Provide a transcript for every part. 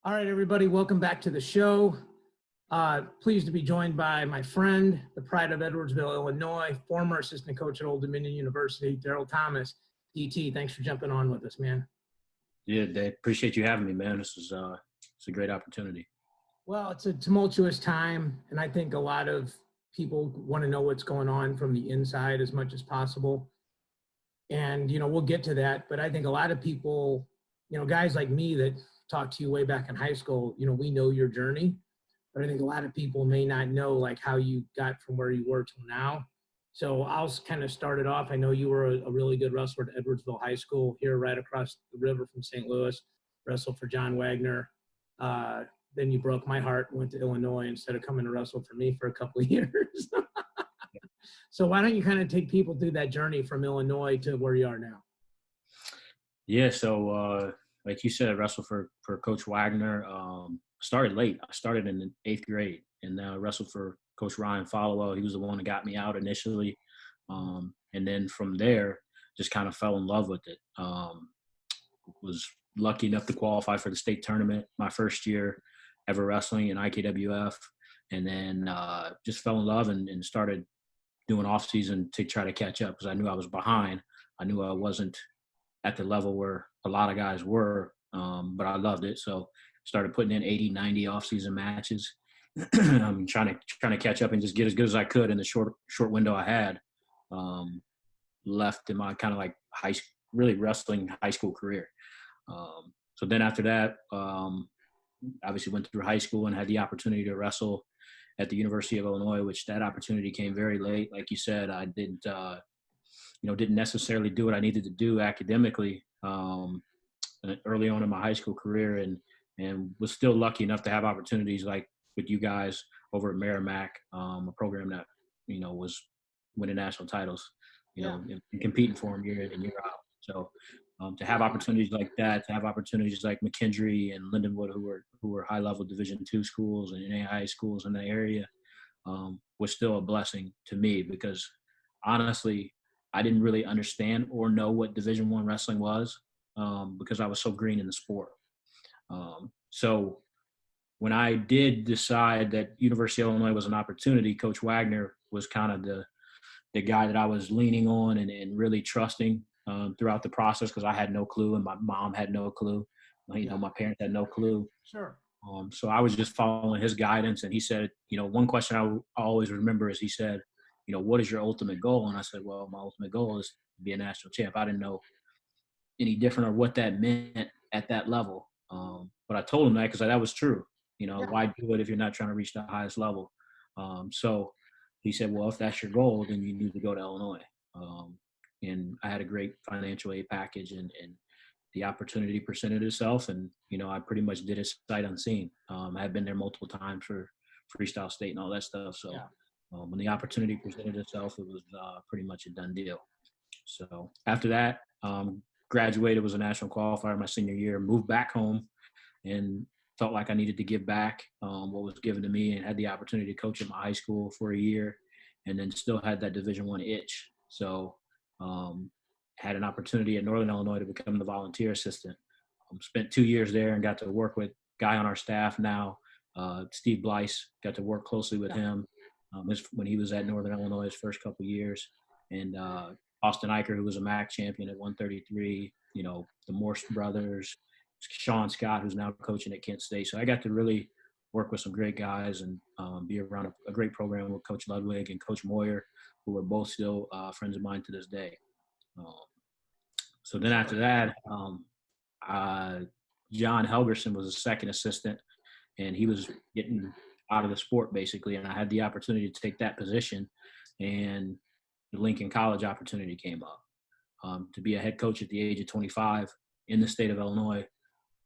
All right, everybody, welcome back to the show. Pleased to be joined by my friend, the pride of Edwardsville, Illinois, former assistant coach at Old Dominion University, Daryl Thomas. DT, thanks for jumping on with us, man. Yeah, Dave, appreciate you having me, man. This is it's a great opportunity. Well, it's a tumultuous time, and I think a lot of people want to know what's going on from the inside as much as possible. And, we'll get to that, but I think a lot of people, guys like me that talked to you way back in high school, we know your journey, but I think a lot of people may not know like how you got from where you were till now. So I'll kind of start it off. I know you were a really good wrestler at Edwardsville High School here right across the river from St. Louis, wrestled for John Wagner. Then you broke my heart and went to Illinois instead of coming to wrestle for me for a couple of years. So why don't you kind of take people through that journey from Illinois to where you are now? Yeah, so like you said, I wrestled for Coach Wagner. Started late. I started in the 8th grade, and then I wrestled for Coach Ryan Followell. He was the one that got me out initially, and then from there, just kind of fell in love with it. Was lucky enough to qualify for the state tournament my first year ever wrestling in IKWF, and then just fell in love and started doing off season to try to catch up because I knew I was behind. I knew I wasn't at the level where a lot of guys were, but I loved it. So started putting in 80, 90 off season matches. I'm trying to catch up and just get as good as I could in the short window I had left in my kind of like really wrestling high school career. So then after that, obviously went through high school and had the opportunity to wrestle at the University of Illinois, which that opportunity came very late. Like you said, I didn't necessarily do what I needed to do academically early on in my high school career, and was still lucky enough to have opportunities like with you guys over at Merrimack, a program that was winning national titles, and competing for them year in and year out. So to have opportunities like that, to have opportunities like McKendree and Lindenwood, who were high level Division II schools and NAIA schools in the area, was still a blessing to me because honestly, I didn't really understand or know what Division I wrestling was because I was so green in the sport. So when I did decide that University of Illinois was an opportunity, Coach Wagner was kind of the guy that I was leaning on and really trusting throughout the process because I had no clue and my mom had no clue. My parents had no clue. Sure. So I was just following his guidance, and he said, one question I always remember is he said, what is your ultimate goal? And I said, well, my ultimate goal is to be a national champ. I didn't know any different or what that meant at that level. But I told him that because that was true. Why do it if you're not trying to reach the highest level? So he said, well, if that's your goal, then you need to go to Illinois. And I had a great financial aid package and the opportunity presented itself. And, I pretty much did it sight unseen. I had been there multiple times for Freestyle State and all that stuff. So when the opportunity presented itself, it was pretty much a done deal. So after that, graduated, was a national qualifier my senior year, moved back home and felt like I needed to give back what was given to me, and had the opportunity to coach at my high school for a year, and then still had that Division I itch. So had an opportunity at Northern Illinois to become the volunteer assistant. Spent 2 years there and got to work with a guy on our staff now, Steve Blyce. Got to work closely with him when he was at Northern Illinois his first couple of years. And Austin Eicher, who was a MAC champion at 133, the Morse brothers, Sean Scott, who's now coaching at Kent State. So I got to really work with some great guys and be around a great program with Coach Ludwig and Coach Moyer, who are both still friends of mine to this day. So then after that, John Helgerson was a second assistant, and he was getting out of the sport basically. And I had the opportunity to take that position, and the Lincoln College opportunity came up. To be a head coach at the age of 25 in the state of Illinois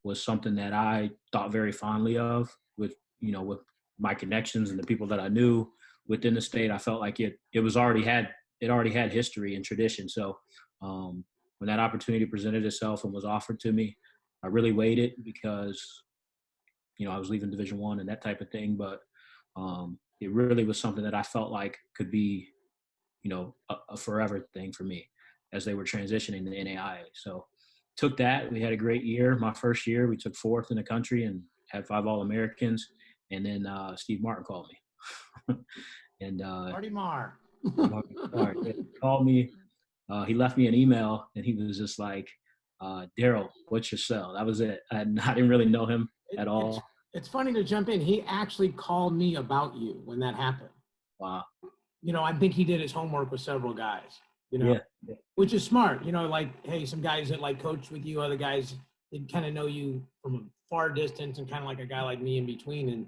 was something that I thought very fondly of with my connections and the people that I knew within the state. I felt like it already had history and tradition. So when that opportunity presented itself and was offered to me, I really weighed it because, I was leaving Division I and that type of thing. But it really was something that I felt like could be, a forever thing for me as they were transitioning to NAIA. So took that. We had a great year. My first year, we took 4th in the country and had 5 All-Americans, and then Steve Martin called me. And Marty Marr. Martin Martin, yeah, he called me. He left me an email, and he was just like, Daryl, what's your cell? That was it. I didn't really know him at It's, all. it's funny to jump in. He actually called me about you when that happened. Wow. I think he did his homework with several guys, Yeah. which is smart. Like, hey, some guys that like coach with you, other guys that kind of know you from a far distance, and kind of like a guy like me in between. And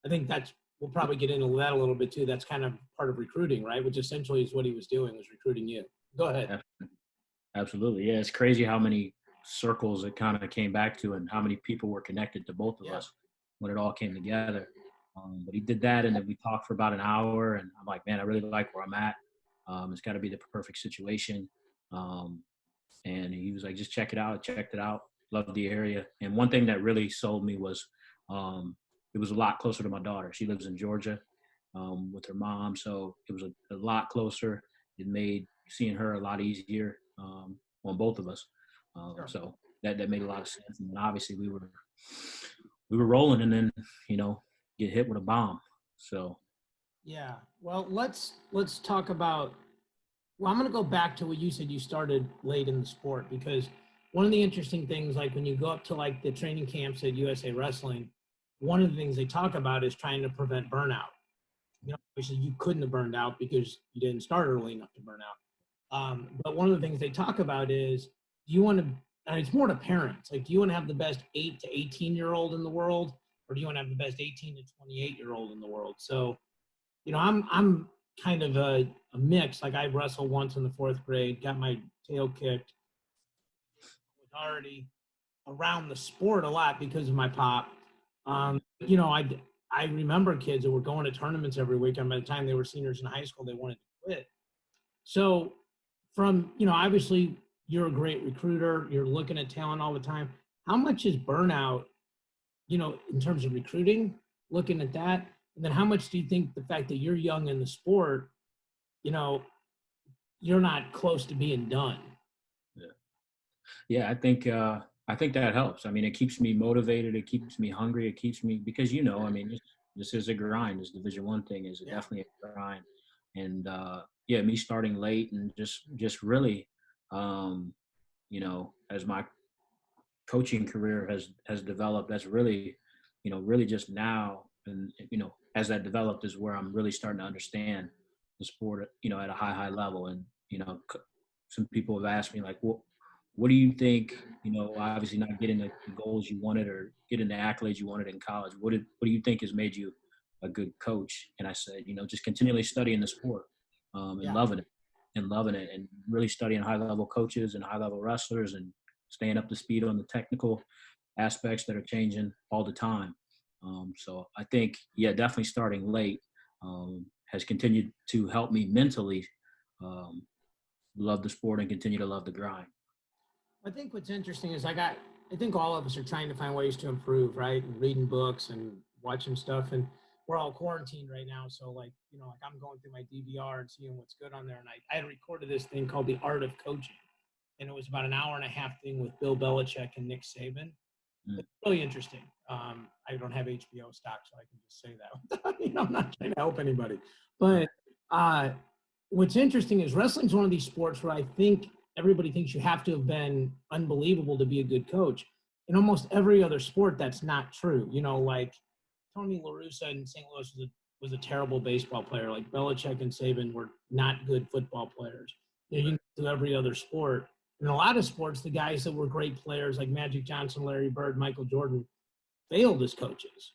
I think we'll probably get into that a little bit too. That's kind of part of recruiting, right? Which essentially is what he was doing, was recruiting you. Go ahead. Absolutely. Yeah. It's crazy how many circles it kind of came back to and how many people were connected to both of us when it all came together. But he did that, and then we talked for about an hour, and I'm like, man, I really like where I'm at. It's got to be the perfect situation. And he was like, just check it out. Checked it out. Loved the area. And one thing that really sold me was it was a lot closer to my daughter. She lives in Georgia with her mom, so it was a lot closer. It made seeing her a lot easier on both of us. Sure. So that made a lot of sense. And obviously we were rolling, and then get hit with a bomb. So Yeah. Well, let's talk about. Well, I'm going to go back to what you said. You started late in the sport, because one of the interesting things, like when you go up to like the training camps at USA Wrestling, one of the things they talk about is trying to prevent burnout. Obviously you couldn't have burned out because you didn't start early enough to burn out. But one of the things they talk about is, do you want to, and it's more to parents, like, do you want to have the best 8 to 18-year-old in the world, or do you want to have the best 18 to 28-year-old in the world? So, I'm kind of a mix. Like, I wrestled once in the 4th grade, got my tail kicked, was already around the sport a lot because of my pop. I remember kids that were going to tournaments every week, and by the time they were seniors in high school, they wanted to quit. So obviously you're a great recruiter. You're looking at talent all the time. How much is burnout, in terms of recruiting, looking at that? And then how much do you think the fact that you're young in the sport, you're not close to being done? Yeah, I think that helps. I mean, it keeps me motivated. It keeps me hungry. It keeps me, because I mean, this is a grind. This Division I thing is definitely a grind. And yeah, me starting late and just really, as my coaching career has developed, that's really, really just now, and as that developed is where I'm really starting to understand the sport, at a high level. And some people have asked me, like, what do you think, obviously not getting the goals you wanted or getting the accolades you wanted in college, what do you think has made you a good coach? And I said, just continually studying the sport, and loving it and really studying high level coaches and high level wrestlers, and staying up to speed on the technical aspects that are changing all the time. So I think, definitely starting late has continued to help me mentally love the sport and continue to love the grind. I think what's interesting is I think all of us are trying to find ways to improve, right? And reading books and watching stuff. And we're all quarantined right now. So like I'm going through my DVR and seeing what's good on there. And I had recorded this thing called The Art of Coaching. And it was about an hour and a half thing with Bill Belichick and Nick Saban. It's really interesting. I don't have HBO stock, so I can just say that. I'm not trying to help anybody. But what's interesting is wrestling's one of these sports where I think everybody thinks you have to have been unbelievable to be a good coach. In almost every other sport, that's not true. Like Tony La Russa in St. Louis was a terrible baseball player. Like Belichick and Saban were not good football players. You can do every other sport. In a lot of sports, the guys that were great players like Magic Johnson, Larry Bird, Michael Jordan failed as coaches.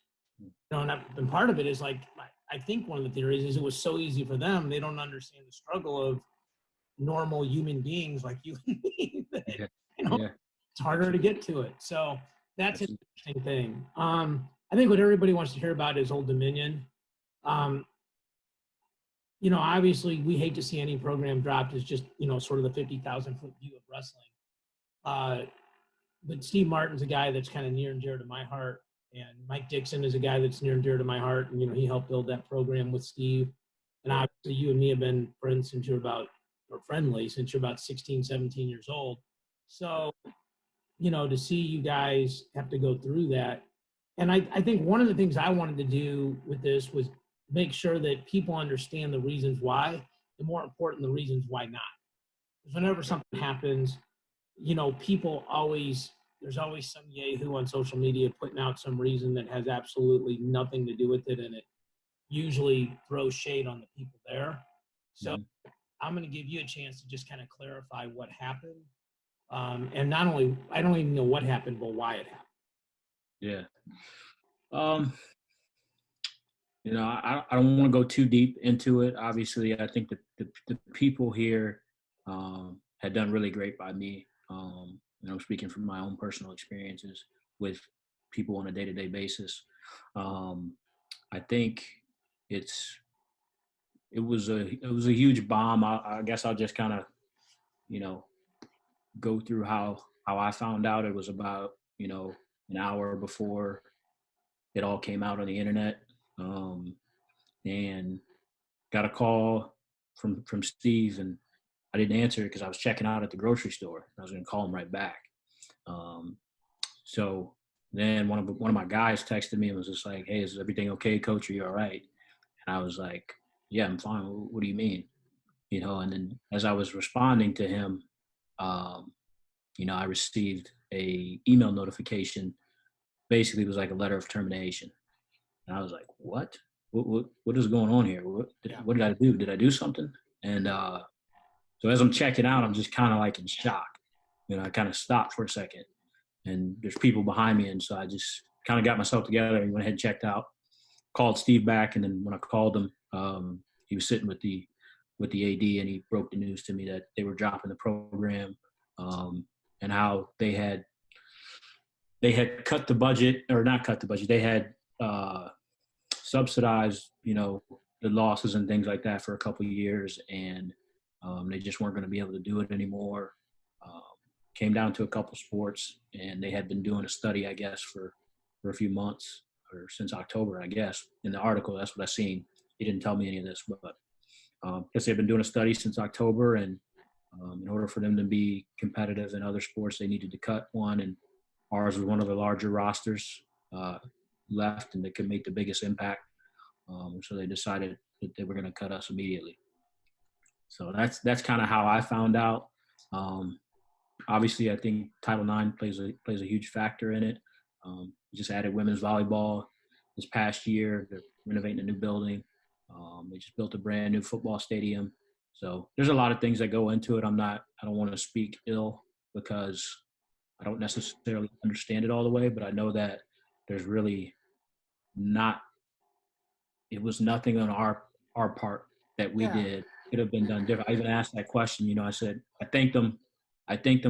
And part of it is like, I think one of the theories is it was so easy for them, they don't understand the struggle of normal human beings like you and me. It's harder to get to it. So that's an interesting thing. I think what everybody wants to hear about is Old Dominion. Obviously we hate to see any program dropped as just, sort of the 50,000 foot view of wrestling. But Steve Martin's a guy that's kind of near and dear to my heart. And Mike Dixon is a guy that's near and dear to my heart. And, he helped build that program with Steve. And obviously you and me have been friends since you're about 16, 17 years old. So, to see you guys have to go through that, And I think one of the things I wanted to do with this was make sure that people understand the reasons why, and more important, the reasons why not. Because whenever something happens, people there's always some yahoo on social media putting out some reason that has absolutely nothing to do with it, and it usually throws shade on the people there. So I'm going to give you a chance to just kind of clarify what happened. And not only, I don't even know what happened, but why it happened. Yeah. I don't want to go too deep into it. Obviously, I think the people here had done really great by me. Speaking from my own personal experiences with people on a day-to-day basis. I think it was a huge bomb. I guess I'll just kind of, go through how I found out. It was about, an hour before it all came out on the internet. And got a call from Steve, and I didn't answer it because I was checking out at the grocery store. I was going to call him right back. So then one of my guys texted me and was just like, "Hey, is everything okay, Coach? Are you all right?" And I was like, "Yeah, I'm fine. What do you mean?" And then as I was responding to him, I received a email notification. Basically, it was like a letter of termination, and I was like, "What? What is going on here? What did I do? Did I do something?" And so as I'm checking out, I'm just kind of like in shock. I kind of stopped for a second, and there's people behind me, and so I just kind of got myself together and went ahead and checked out. Called Steve back, and then when I called him, he was sitting with the AD, and he broke the news to me that they were dropping the program, and how they had cut the budget, or not cut the budget. They had subsidized, the losses and things like that for a couple of years, and they just weren't going to be able to do it anymore. Came down to a couple sports, and they had been doing a study, I guess, for a few months, or since October, I guess. In the article, that's what I seen. He didn't tell me any of this, but guess they've been doing a study since October, and in order for them to be competitive in other sports, they needed to cut one, and ours was one of the larger rosters left, and they could make the biggest impact. So they decided that they were going to cut us immediately. So that's kind of how I found out. Obviously, I think Title IX plays a huge factor in it. Just added women's volleyball this past year. They're renovating a new building. They just built a brand new football stadium. So there's a lot of things that go into it. I don't want to speak ill because I don't necessarily understand it all the way, but I know that there's really it was nothing on our part that we did could have been done different. I even asked that question. I said, I thanked them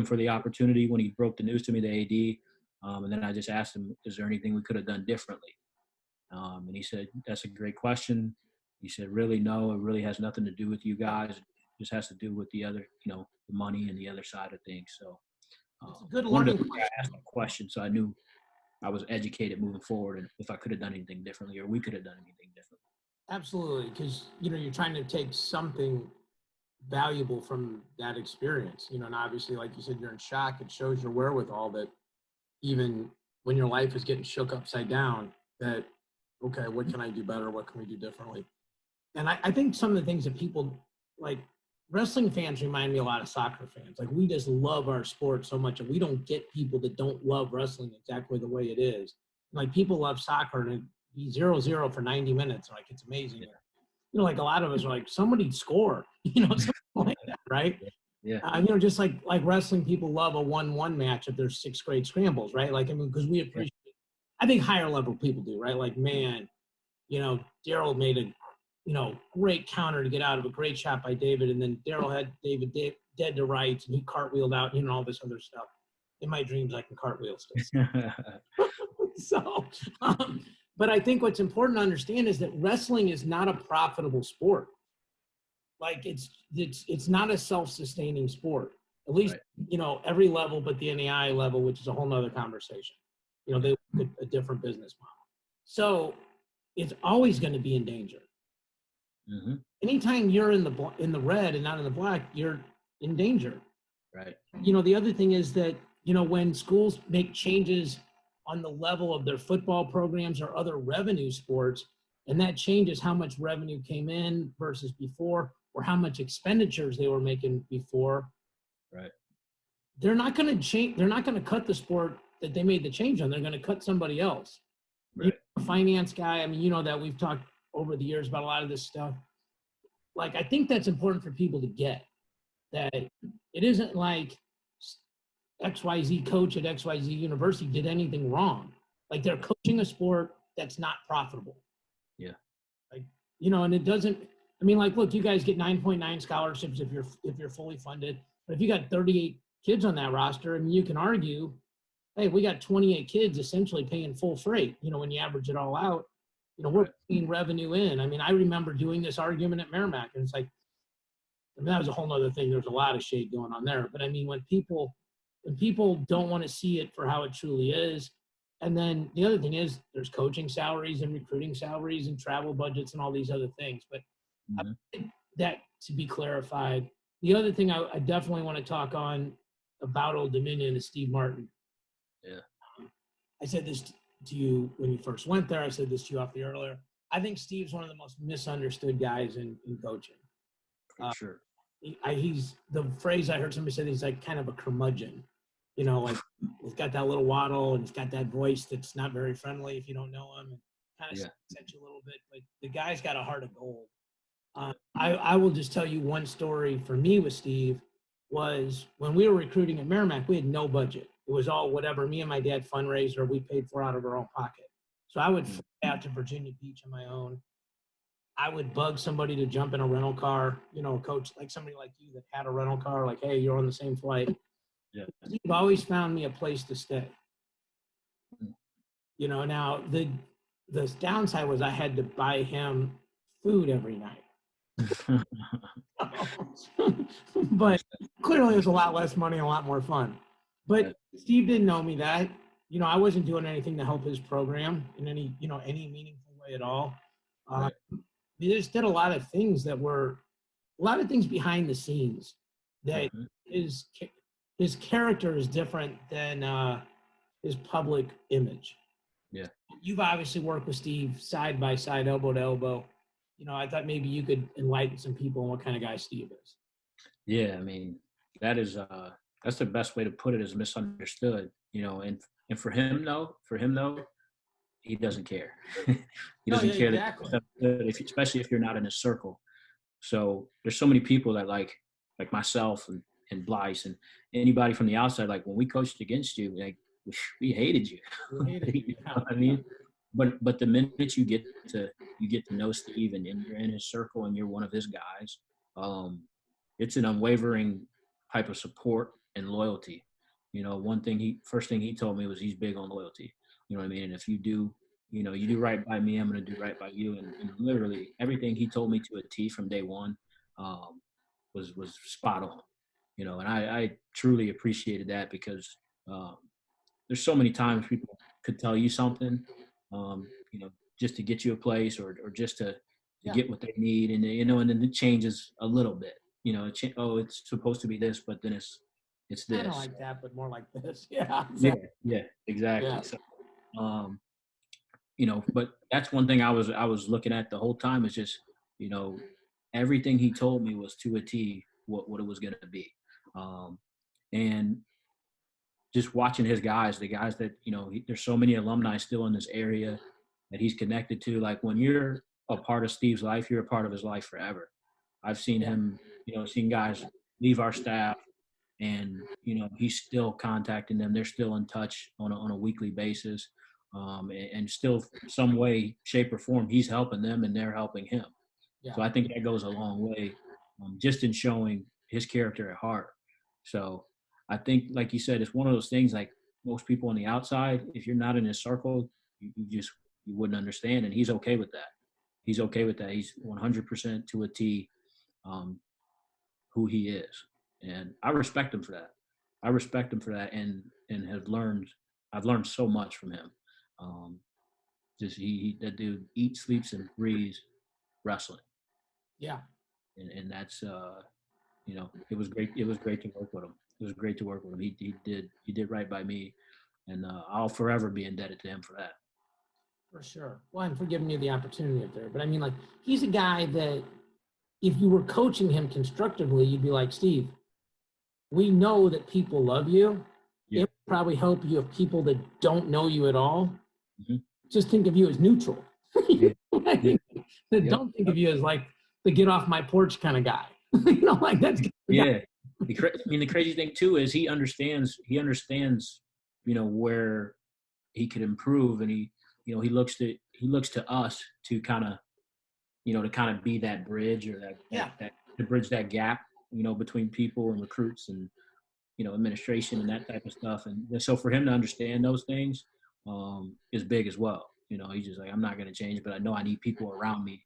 for the opportunity when he broke the news to me, the AD. And then I just asked him, is there anything we could have done differently? And he said, that's a great question. He said, really, no, it really has nothing to do with you guys. It just has to do with the other, the money and the other side of things. So it's a good learning question. I asked a question, so I knew I was educated moving forward, and if I could have done anything differently, or we could have done anything differently. Absolutely, because you're trying to take something valuable from that experience. And obviously, like you said, you're in shock. It shows your wherewithal that even when your life is getting shook upside down, that okay, what can I do better? What can we do differently? And I think some of the things that people like, wrestling fans remind me a lot of soccer fans. Like, we just love our sport so much, and we don't get people that don't love wrestling exactly the way it is. Like, people love soccer, and it'd be 0-0 for 90 minutes. Like, it's amazing. Yeah. Like, a lot of us are like, somebody score, something like that, right? Yeah. Just like wrestling, people love a 1-1 match if there's 6 grade scrambles, right? Like, because we appreciate it. I think higher level people do, right? Like, man, Daryl made a great counter to get out of a great shot by David. And then Daryl had David dead to rights, and he cartwheeled out, all this other stuff. In my dreams, I can cartwheel still. So, but I think what's important to understand is that wrestling is not a profitable sport. Like, it's not a self-sustaining sport, at least, right. Every level but the NAI level, which is a whole nother conversation. They look at a different business model. So it's always going to be in danger. Mm-hmm. Anytime you're in the red and not in the black, you're in danger. Right. The other thing is that, when schools make changes on the level of their football programs or other revenue sports, and that changes how much revenue came in versus before, or how much expenditures they were making before. Right. They're not going to change. They're not going to cut the sport that they made the change on. They're going to cut somebody else. Right. A finance guy. I mean, you know that we've talked over the years about a lot of this stuff. Like, I think that's important for people to get, that it isn't like XYZ coach at XYZ university did anything wrong. Like, they're coaching a sport that's not profitable. Yeah. Like, you know, and it doesn't, I mean, like, look, you guys get 9.9 scholarships if you're fully funded. But if you got 38 kids on that roster, I mean, you can argue, hey, we got 28 kids essentially paying full freight, you know, when you average it all out. You know, we're paying revenue in. I mean, I remember doing this argument at Merrimack, and it's like, I mean, that was a whole nother thing. There's a lot of shade going on there. But I mean, when people don't want to see it for how it truly is, and then the other thing is there's coaching salaries and recruiting salaries and travel budgets and all these other things. But that to be clarified. The other thing I definitely want to talk on about Old Dominion is Steve Martin. Yeah. I said this to you when you first went there. I said this to you off the earlier. I think Steve's one of the most misunderstood guys in coaching. For sure. He's the phrase I heard somebody say, he's like kind of a curmudgeon. You know, like he's got that little waddle and he's got that voice that's not very friendly if you don't know him, and kind of sets you a little bit. But the guy's got a heart of gold. I will just tell you one story for me with Steve was when we were recruiting at Merrimack, we had no budget. It was all whatever me and my dad fundraised or we paid for out of our own pocket. So I would fly out to Virginia Beach on my own. I would bug somebody to jump in a rental car, you know, coach, like somebody like you that had a rental car, like, hey, you're on the same flight. Yeah. Steve always found me a place to stay. You know, now the downside was I had to buy him food every night. But clearly it was a lot less money and a lot more fun. But Steve didn't know me that. You know, I wasn't doing anything to help his program in any meaningful way at all. He just did a lot of things behind the scenes that his character is different than his public image. Yeah. You've obviously worked with Steve side by side, elbow to elbow. You know, I thought maybe you could enlighten some people on what kind of guy Steve is. Yeah, I mean, that's the best way to put it, is misunderstood, you know, and for him though, he doesn't care. He doesn't care that, especially if you're not in a circle. So there's so many people that like myself and Blyce and anybody from the outside, like when we coached against you, like we hated you. You know what I mean? But the minute you get to know Steve and you're in his circle and you're one of his guys, it's an unwavering type of support and loyalty. You know, first thing he told me was he's big on loyalty. You know what I mean? And if you do right by me, I'm going to do right by you. And literally everything he told me to a T from day one was spot on. You know, and I truly appreciated that, because there's so many times people could tell you something, you know, just to get you a place or just to get what they need. And, you know, and then it changes a little bit. You know, it's supposed to be this, but then it's this. I don't like that, but more like this. Yeah. Exactly. Yeah, exactly. Yeah. So, you know, but that's one thing I was looking at the whole time, is just, you know, everything he told me was to a T what it was going to be. And just watching his guys, the guys that, you know, there's so many alumni still in this area that he's connected to. Like, when you're a part of Steve's life, you're a part of his life forever. I've seen him, you know, seen guys leave our staff, and, you know, he's still contacting them. They're still in touch on a weekly basis. And still some way, shape or form, he's helping them and they're helping him. Yeah. So I think that goes a long way, just in showing his character at heart. So I think, like you said, it's one of those things, like most people on the outside, if you're not in his circle, you wouldn't understand. And he's okay with that. He's 100% to a T who he is. And I respect him for that. And I've learned so much from him. Just that dude eats, sleeps, and breathes wrestling. Yeah. And that's you know, it was great. It was great to work with him. He did right by me. And I'll forever be indebted to him for that. For sure. Well, and for giving you the opportunity up there. But I mean, like, he's a guy that if you were coaching him constructively, you'd be like, Steve, we know that people love you. Yeah. It would probably help you if people that don't know you at all Mm-hmm. just think of you as neutral. Yeah. That don't think of you as like the get off my porch kind of guy. Like that's yeah. I mean, the crazy thing too is he understands, where he could improve, and he looks to us to kind of, be that bridge, or that to bridge that gap, between people and recruits and, administration and that type of stuff. And so for him to understand those things is big as well. He's just like, I'm not going to change, but I know I need people around me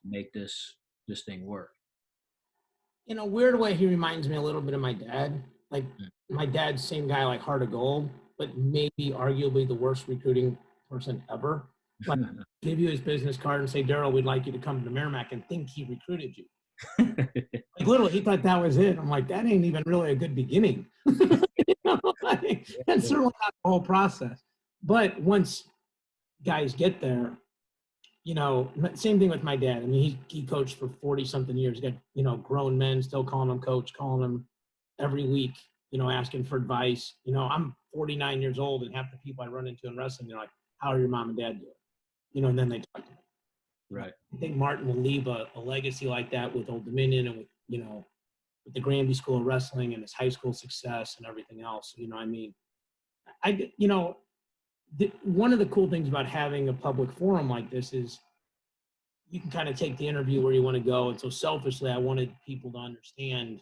to make this thing work. In a weird way, he reminds me a little bit of my dad. Like my dad's same guy, like heart of gold, but maybe arguably the worst recruiting person ever. Like give you his business card and say, Daryl, we'd like you to come to Merrimack, and think he recruited you. Like literally, he thought that was it. I'm like, that ain't even really a good beginning. That's certainly not the whole process. But once guys get there, same thing with my dad. I mean, he coached for 40 something years. He got, grown men still calling him coach, calling him every week, asking for advice. I'm 49 years old, and half the people I run into in wrestling, they're like, how are your mom and dad doing? And then they talk to me. Right. I think Martin will leave a legacy like that with Old Dominion and with, with the Granby School of Wrestling and his high school success and everything else. One of the cool things about having a public forum like this is you can kind of take the interview where you want to go. And so selfishly, I wanted people to understand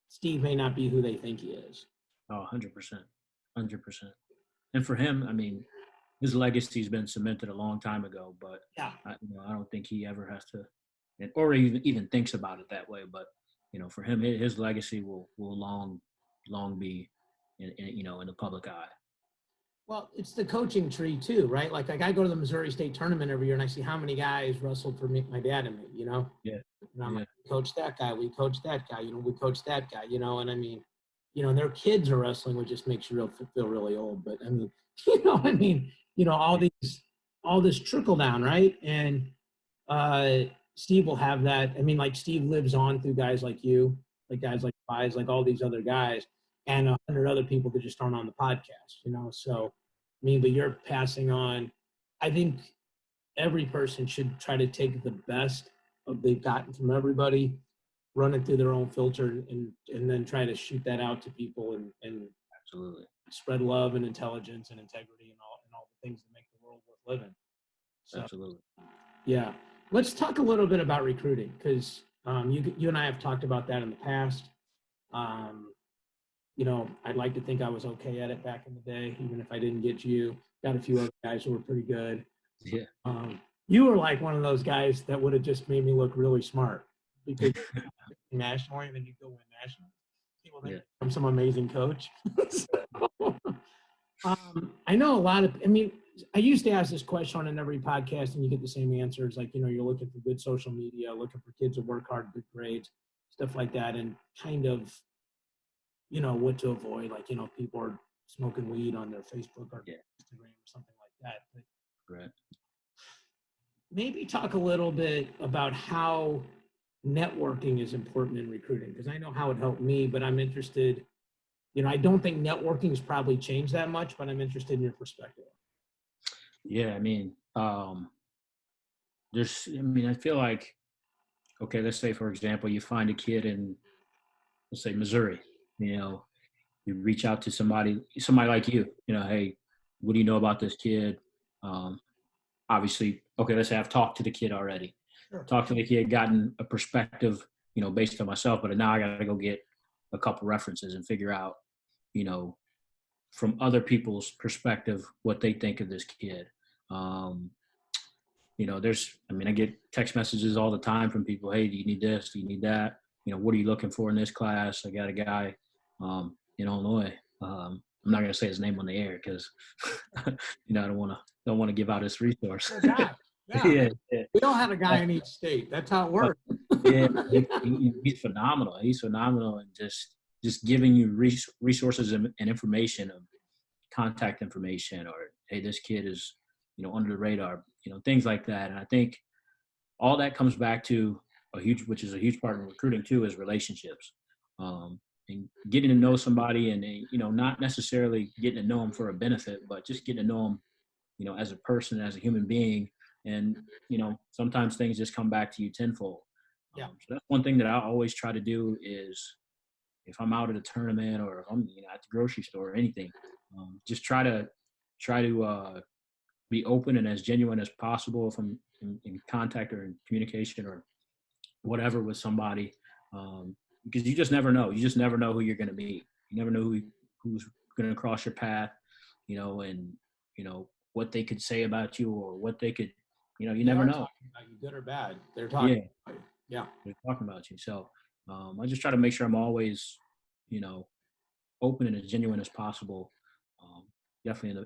Steve may not be who they think he is. Oh, 100%. 100%. And for him, I mean, his legacy's been cemented a long time ago, but yeah, I don't think he ever has to, or even thinks about it that way. But for him, his legacy will long be, in the public eye. Well, it's the coaching tree too, right? Like I go to the Missouri State tournament every year, and I see how many guys wrestled for me, my dad and me. Yeah. And I'm like, we coached that guy, we coached that guy, we coached that guy, and I mean, their kids are wrestling, which just makes you feel really old. But I mean, all this trickle down, right? And Steve will have that. I mean, like Steve lives on through guys like you, like guys like Pies, like all these other guys, and 100 other people that just aren't on the podcast, So, I mean, but you're passing on. I think every person should try to take the best of they've gotten from everybody, run it through their own filter, and then try to shoot that out to people and absolutely spread love and intelligence and integrity and all the things that make the world worth living. So, absolutely. Yeah. Let's talk a little bit about recruiting, because you and I have talked about that in the past. I'd like to think I was okay at it back in the day, even if I didn't get you. Got a few other guys who were pretty good. Yeah. You were like one of those guys that would have just made me look really smart, because nationally, and then you go win nationally. People think I'm some amazing coach. I know a lot of, I used to ask this question on every podcast, and you get the same answers. Like, you're looking for good social media, looking for kids that work hard, good grades, stuff like that. And kind of, what to avoid. Like, people are smoking weed on their Facebook or Instagram or something like that. But right. Maybe talk a little bit about how networking is important in recruiting, because I know how it helped me, but I'm interested. I don't think networking has probably changed that much, but I'm interested in your perspective. Yeah, I mean, I feel like, okay, let's say, for example, you find a kid in, let's say, Missouri, you reach out to somebody like you, hey, what do you know about this kid? Obviously, okay, let's say I've talked to the kid already. Sure. Talked to the kid, gotten a perspective, based on myself, but now I got to go get a couple references and figure out, from other people's perspective, what they think of this kid. I get text messages all the time from people. Hey, do you need this? Do you need that? What are you looking for in this class? I got a guy in Illinois. I'm not going to say his name on the air because, I don't want to give out his resource. Yeah. We all have a guy in each state. That's how it works. Yeah, he's phenomenal. He's phenomenal, and just giving you resources and information of contact information, or hey, this kid is, under the radar, things like that. And I think all that comes back to which is a huge part of recruiting too, is relationships. And getting to know somebody, and not necessarily getting to know them for a benefit, but just getting to know them, as a person, as a human being. And sometimes things just come back to you tenfold. Yeah. So that's one thing that I always try to do is, if I'm out at a tournament, or if I'm at the grocery store or anything, just try to be open and as genuine as possible if I'm in contact or in communication or whatever with somebody, because you just never know. You just never know who you're going to meet. You never know who's going to cross your path, and what they could say about you, or what they could, you They never are know. talking about you, good or bad. They're talking about you. Yeah. They're talking about you. So I just try to make sure I'm always, open and as genuine as possible. Definitely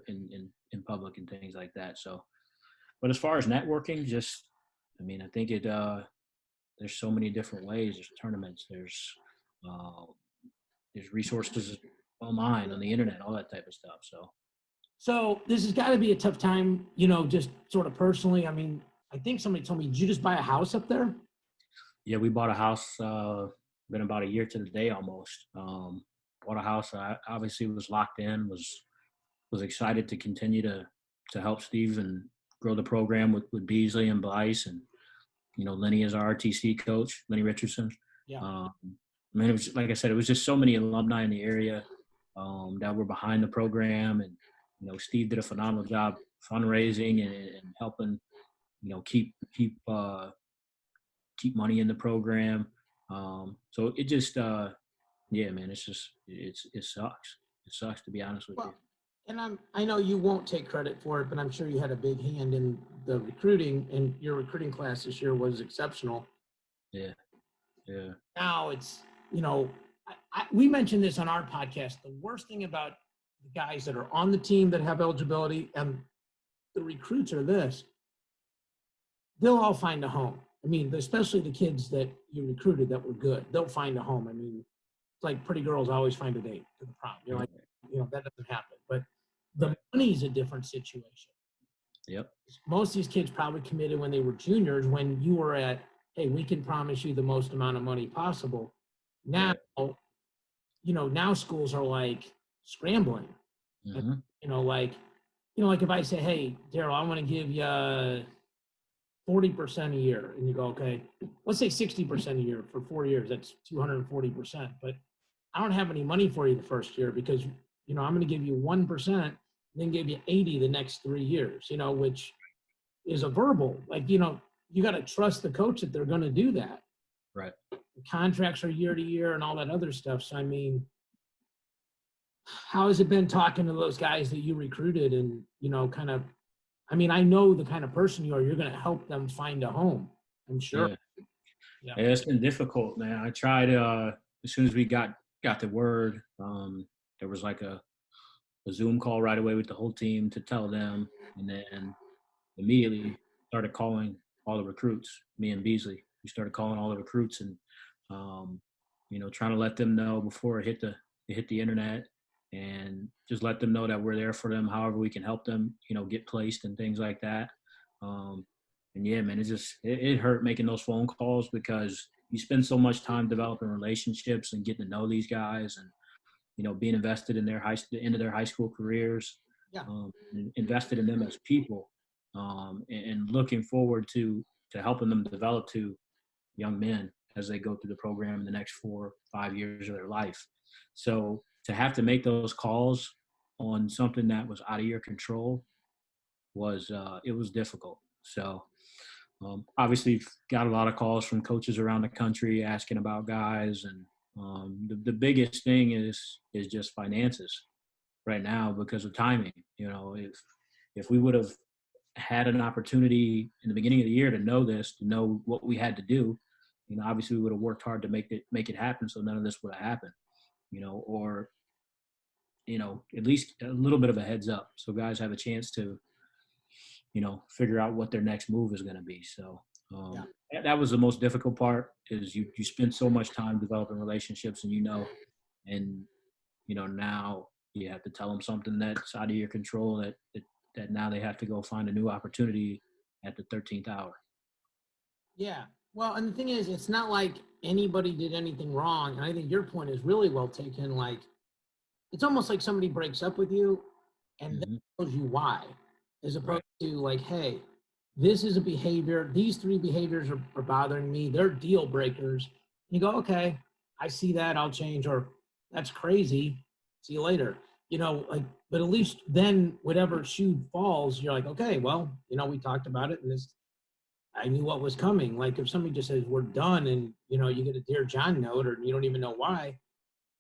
in public and things like that. So, but as far as networking, I think there's so many different ways. There's tournaments. There's resources online, on the internet, all that type of stuff. So this has got to be a tough time, just sort of personally. I mean, I think somebody told me, did you just buy a house up there? Yeah, we bought a house. Been about a year to the day almost. Bought a house. I obviously was locked in. Was excited to continue to help Steve and grow the program with Beasley and Blyce, and Lenny is our RTC coach, Lenny Richardson. Yeah. It was, like I said, it was just so many alumni in the area that were behind the program, and Steve did a phenomenal job fundraising and helping keep money in the program. So it just yeah, man, it sucks. It sucks, to be honest with you. And I know you won't take credit for it, but I'm sure you had a big hand in the recruiting, and your recruiting class this year was exceptional. Yeah. Now it's, we mentioned this on our podcast. The worst thing about the guys that are on the team that have eligibility and the recruits are this: they'll all find a home. I mean, especially the kids that you recruited that were good, they'll find a home. I mean, it's like pretty girls always find a date to the prom. That doesn't happen. But the money's a different situation. Yep. Most of these kids probably committed when they were juniors, when you were at, hey, we can promise you the most amount of money possible. Now, now schools are like scrambling. Mm-hmm. Like if I say, hey, Daryl, I want to give you 40% a year, and you go, okay, let's say 60% a year for 4 years, that's 240%. But I don't have any money for you the first year because, I'm going to give you 1%, then give you 80 the next 3 years, which is a verbal. Like, you got to trust the coach that they're going to do that. Right. The contracts are year to year and all that other stuff. So, I mean, how has it been talking to those guys that you recruited and, I know the kind of person you are. You're going to help them find a home, I'm sure. Yeah, it's been difficult, man. I tried as soon as we got the word, there was like a Zoom call right away with the whole team to tell them, and then immediately started calling all the recruits. Me and Beasley, we started calling all the recruits and trying to let them know before it hit the internet, and just let them know that we're there for them however we can help them, get placed and things like that. And yeah, man, it hurt making those phone calls because you spend so much time developing relationships and getting to know these guys, and being invested in the end of their high school careers, and invested in them as people, and looking forward to helping them develop to young men as they go through the program in the next 4 or 5 years of their life. So to have to make those calls on something that was out of your control was difficult. So obviously got a lot of calls from coaches around the country asking about guys, and the biggest thing is just finances right now because of timing. If we would have had an opportunity in the beginning of the year to know what we had to do, obviously we would have worked hard to make it happen, so none of this would have happened. Or at least a little bit of a heads up so guys have a chance to figure out what their next move is going to be. So that was the most difficult part, is you spend so much time developing relationships, and now you have to tell them something that's out of your control, that now they have to go find a new opportunity at the 13th hour. Yeah. Well, and the thing is, it's not like anybody did anything wrong. And I think your point is really well taken. Like, it's almost like somebody breaks up with you and then tells you why, as opposed to like, hey, this is a behavior. These 3 behaviors are bothering me. They're deal breakers. You go, okay, I see that. I'll change. Or that's crazy. See you later. Like, but at least then whatever shoe falls, you're like, okay, well, we talked about it and I knew what was coming. Like if somebody just says we're done and, you get a Dear John note or you don't even know why.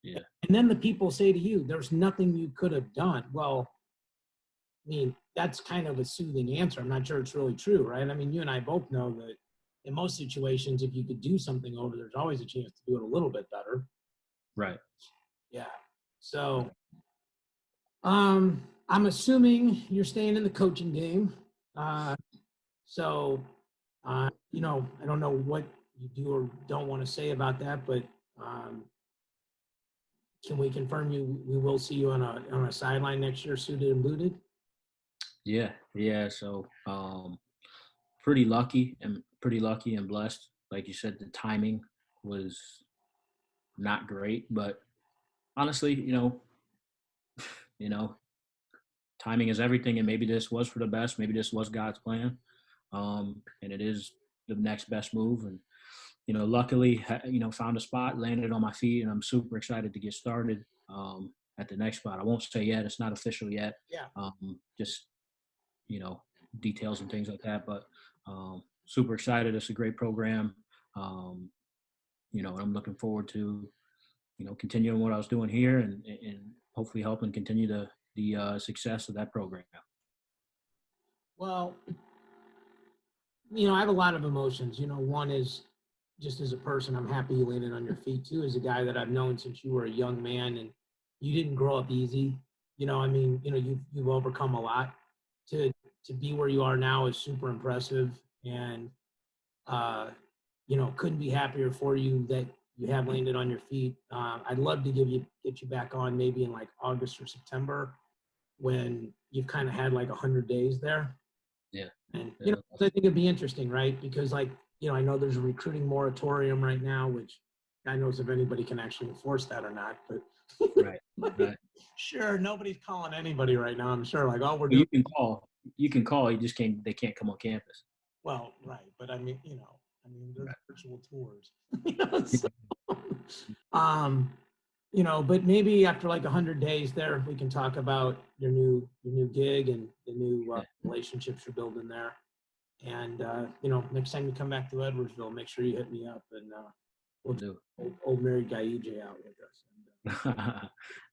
Yeah. And then the people say to you, there's nothing you could have done. Well, I mean, that's kind of a soothing answer. I'm not sure it's really true, right? I mean, you and I both know that in most situations, if you could do something over, there's always a chance to do it a little bit better. Right. Yeah. So, I'm assuming you're staying in the coaching game. I don't know what you do or don't want to say about that, but can we confirm we will see you on a sideline next year, suited and booted? Yeah. So, pretty lucky and blessed. Like you said, the timing was not great, but honestly, timing is everything, and maybe this was for the best. Maybe this was God's plan, and it is the next best move. And luckily, found a spot, landed on my feet, and I'm super excited to get started at the next spot. I won't say yet; it's not official yet. Yeah. Just details and things like that, but super excited. It's a great program. I'm looking forward to continuing what I was doing here and hopefully helping continue the success of that program. Well, I have a lot of emotions. One is just as a person, I'm happy you landed on your feet. Two, as a guy that I've known since you were a young man and you didn't grow up easy. You've overcome a lot. To be where you are now is super impressive, and couldn't be happier for you that you have landed on your feet. I'd love to get you back on maybe in like August or September when you've kind of had like 100 days there. Yeah. And, I think it'd be interesting, right? Because I know there's a recruiting moratorium right now, which God knows if anybody can actually enforce that or not, but right. Sure. Nobody's calling anybody right now. I'm sure like, oh, we're doing. You can call, they can't come on campus. Well, right. But I mean, there's virtual tours, but maybe after like 100 days there, we can talk about your new gig and the new relationships you're building there. And, next time you come back to Edwardsville, make sure you hit me up and we'll do old married guy EJ out with us.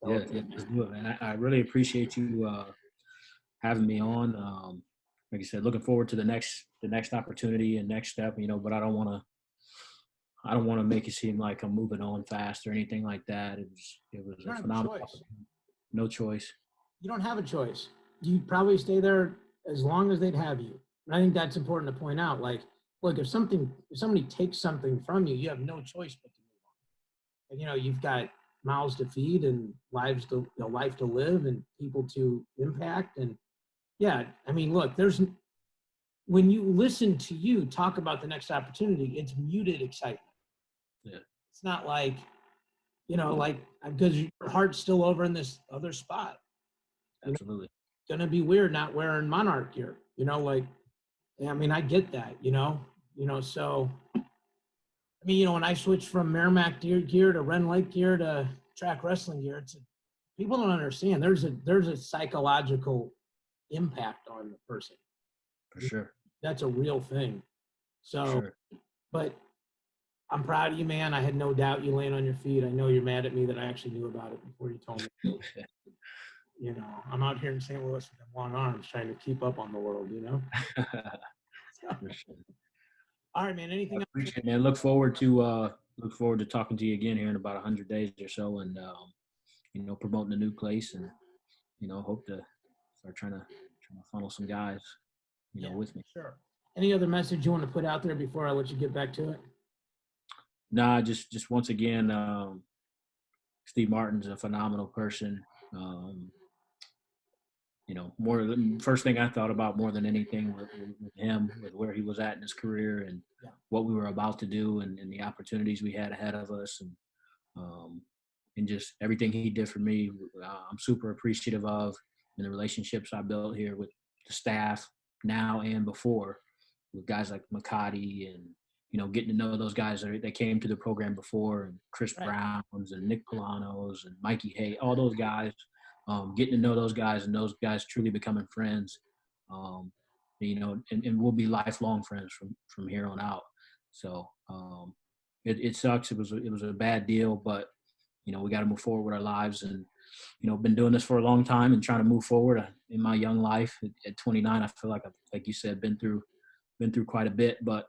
Yeah, let's do it, man. I really appreciate you having me on. Like I said, looking forward to the next opportunity and next step, but I don't want to make it seem like I'm moving on fast or anything like that. It was a phenomenal choice. No choice. You don't have a choice. You'd probably stay there as long as they'd have you. And I think that's important to point out. Like, look, if somebody takes something from you, you have no choice but to move on. And you've got mouths to feed and life to live and people to impact. And yeah, I mean, look, when you listen to you talk about the next opportunity, it's muted excitement. Yeah. It's not like, because your heart's still over in this other spot. Absolutely. It's going to be weird not wearing Monarch gear, I mean, I get that, so, I mean, when I switched from Merrimack gear to Ren Lake gear to track wrestling gear, people don't understand. There's a psychological impact on the person. For sure. That's a real thing. So, sure. But I'm proud of you, man. I had no doubt you land on your feet. I know you're mad at me that I actually knew about it before you told me. I'm out here in St. Louis with them long arms trying to keep up on the world, For sure. All right, man. Anything else? Appreciate it, man. Look forward to talking to you again here in about 100 days or so, and promoting a new place, and hope to start trying to funnel some guys, with me. Sure. Any other message you want to put out there before I let you get back to it? Nah, just once again, Steve Martin's a phenomenal person. Um, more than first thing I thought about more than anything with him, with where he was at in his career and what we were about to do and the opportunities we had ahead of us um, and just everything he did for me. I'm super appreciative of, and the relationships I built here with the staff now and before, with guys like McCarty and getting to know those guys that came to the program before, and Chris Browns and Nick Polanos and Mikey Hay, all those guys. Getting to know those guys and those guys truly becoming friends, and we'll be lifelong friends from here on out. So it sucks. It was a bad deal, but we got to move forward with our lives, and been doing this for a long time and trying to move forward in my young life. At 29, I feel like you said, been through quite a bit, but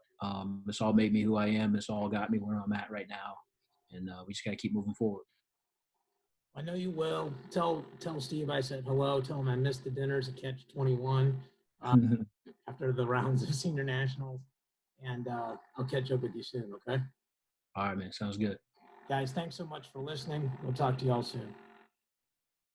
it's all made me who I am. It's all got me where I'm at right now, and we just got to keep moving forward. I know you will. Tell Steve I said hello. Tell him I missed the dinners at Catch 21 after the rounds of senior nationals, and I'll catch up with you soon. Okay. All right, man. Sounds good. Guys, thanks so much for listening. We'll talk to y'all soon.